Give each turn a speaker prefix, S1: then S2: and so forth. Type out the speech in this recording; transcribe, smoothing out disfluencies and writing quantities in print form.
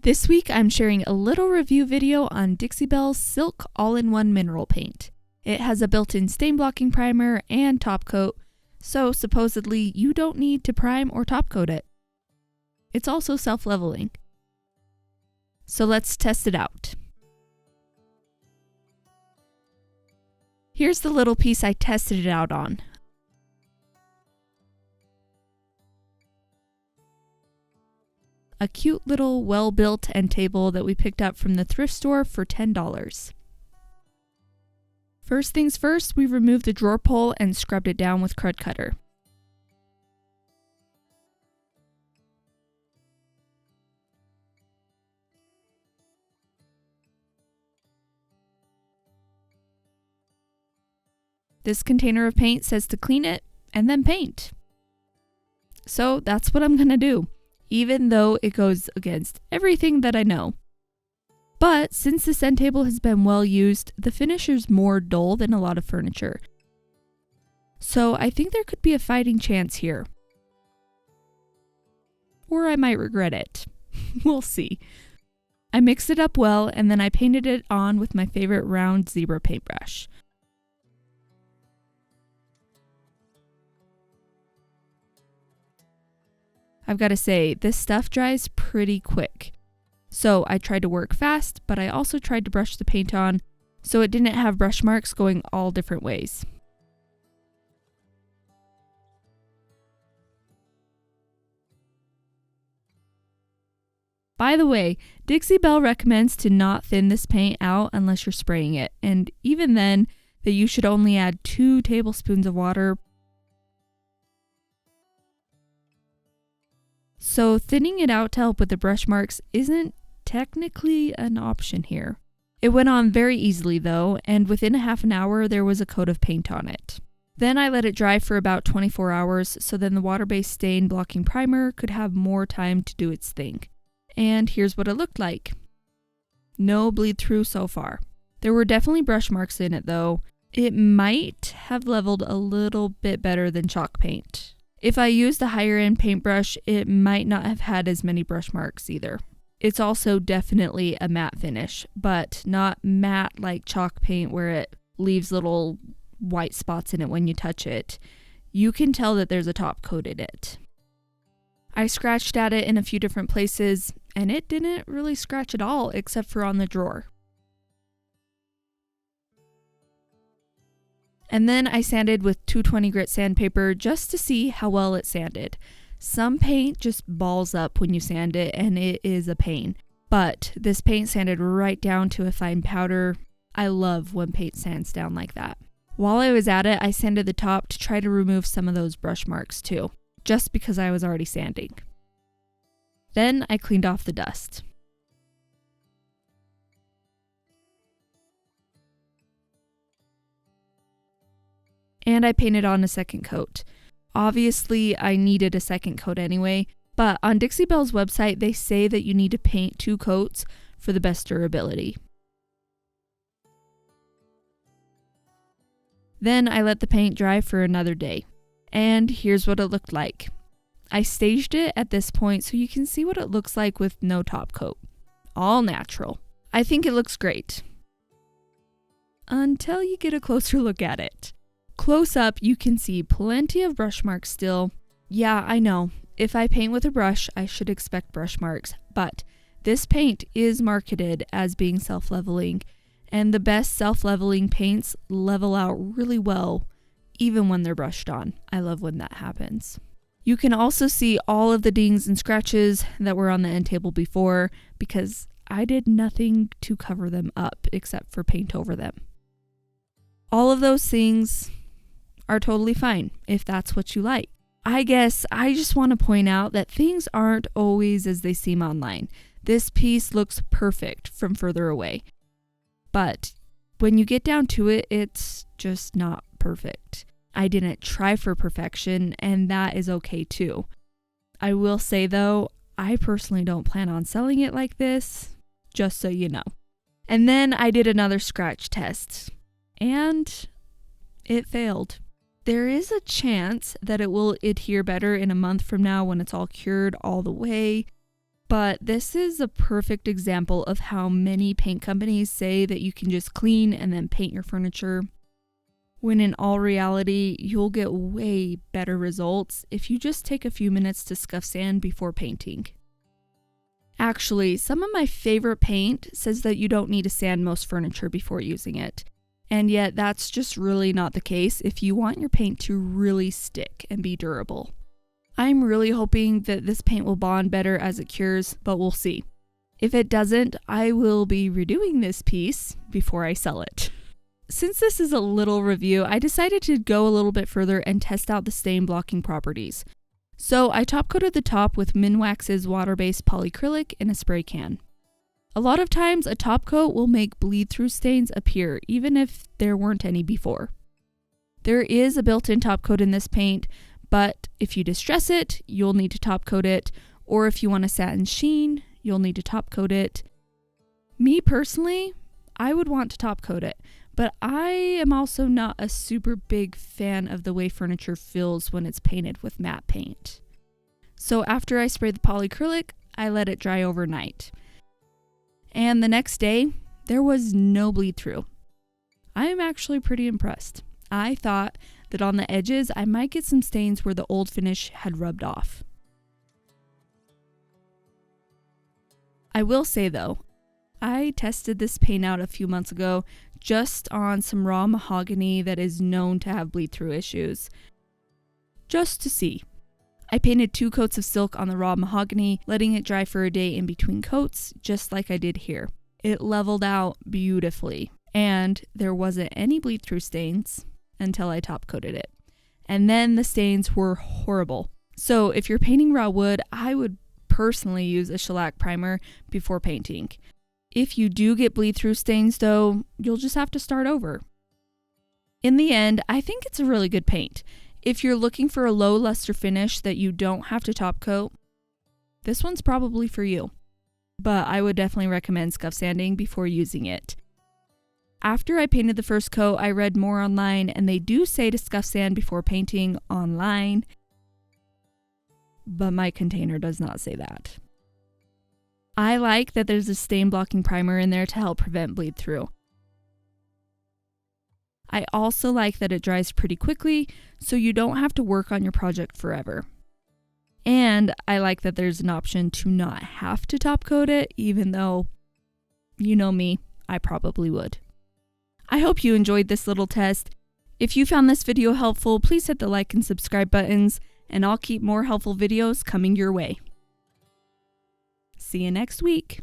S1: This week I'm sharing a little review video on Dixie Belle Silk all-in-one mineral paint. It has a built-in stain blocking primer and top coat, so supposedly you don't need to prime or top coat it. It's also self-leveling. So let's test it out. Here's the little piece I tested it out on. A cute little well-built end table that we picked up from the thrift store for $10. First things first, we removed the drawer pull and scrubbed it down with Crud Cutter. This container of paint says to clean it and then paint. So that's what I'm gonna do, even though it goes against everything that I know. But since this end table has been well used, the finish is more dull than a lot of furniture. So I think there could be a fighting chance here. Or I might regret it. We'll see. I mixed it up well and then I painted it on with my favorite round zebra paintbrush. I've got to say, this stuff dries pretty quick. So I tried to work fast, but I also tried to brush the paint on so it didn't have brush marks going all different ways. By the way, Dixie Belle recommends to not thin this paint out unless you're spraying it, and even then, that you should only add 2 tablespoons of water. So thinning it out to help with the brush marks isn't technically an option here. It went on very easily though, and within a half an hour there was a coat of paint on it. Then I let it dry for about 24 hours so then the water-based stain blocking primer could have more time to do its thing. And here's what it looked like. No bleed through so far. There were definitely brush marks in it though. It might have leveled a little bit better than chalk paint. If I used a higher end paintbrush, it might not have had as many brush marks either. It's also definitely a matte finish, but not matte like chalk paint where it leaves little white spots in it when you touch it. You can tell that there's a top coat in it. I scratched at it in a few different places, and it didn't really scratch at all except for on the drawer. And then I sanded with 220 grit sandpaper just to see how well it sanded. Some paint just balls up when you sand it and it is a pain. But this paint sanded right down to a fine powder. I love when paint sands down like that. While I was at it, I sanded the top to try to remove some of those brush marks too, just because I was already sanding. Then I cleaned off the dust. And I painted on a second coat. Obviously, I needed a second coat anyway, but on Dixie Belle's website, they say that you need to paint 2 coats for the best durability. Then I let the paint dry for another day. And here's what it looked like. I staged it at this point so you can see what it looks like with no top coat. All natural. I think it looks great. Until you get a closer look at it. Close up, you can see plenty of brush marks still. Yeah, I know. If I paint with a brush, I should expect brush marks. But this paint is marketed as being self-leveling. And the best self-leveling paints level out really well, even when they're brushed on. I love when that happens. You can also see all of the dings and scratches that were on the end table before because I did nothing to cover them up except for paint over them. All of those things are totally fine if that's what you like. I guess I just want to point out that things aren't always as they seem online. This piece looks perfect from further away. But when you get down to it, it's just not perfect. I didn't try for perfection, and that is okay too. I will say though, I personally don't plan on selling it like this, just so you know. And then I did another scratch test, and it failed. There is a chance that it will adhere better in a month from now when it's all cured all the way, But this is a perfect example of how many paint companies say that you can just clean and then paint your furniture, when in all reality, you'll get way better results if you just take a few minutes to scuff sand before painting. Actually, some of my favorite paint says that you don't need to sand most furniture before using it. And yet that's just really not the case if you want your paint to really stick and be durable. I'm really hoping that this paint will bond better as it cures, but we'll see. If it doesn't, I will be redoing this piece before I sell it. Since this is a little review, I decided to go a little bit further and test out the stain blocking properties. So I top coated the top with Minwax's water-based polyacrylic in a spray can. A lot of times a top coat will make bleed-through stains appear even if there weren't any before. There is a built-in top coat in this paint, but if you distress it, you'll need to top coat it, or if you want a satin sheen, you'll need to top coat it. Me personally, I would want to top coat it, but I am also not a super big fan of the way furniture feels when it's painted with matte paint. So after I sprayed the polyacrylic, I let it dry overnight. And the next day, there was no bleed through. I am actually pretty impressed. I thought that on the edges, I might get some stains where the old finish had rubbed off. I will say though, I tested this paint out a few months ago just on some raw mahogany that is known to have bleed through issues. Just to see. I painted 2 coats of silk on the raw mahogany, letting it dry for a day in between coats, just like I did here. It leveled out beautifully, and there wasn't any bleed through stains until I top coated it. And then the stains were horrible. So if you're painting raw wood, I would personally use a shellac primer before painting. If you do get bleed through stains though, you'll just have to start over. In the end, I think it's a really good paint. If you're looking for a low luster finish that you don't have to top coat, this one's probably for you. But I would definitely recommend scuff sanding before using it. After I painted the first coat, I read more online, and they do say to scuff sand before painting online, but my container does not say that. I like that there's a stain blocking primer in there to help prevent bleed through. I also like that it dries pretty quickly, so you don't have to work on your project forever. And I like that there's an option to not have to top coat it, even though, you know me, I probably would. I hope you enjoyed this little test. If you found this video helpful, please hit the like and subscribe buttons, and I'll keep more helpful videos coming your way. See you next week.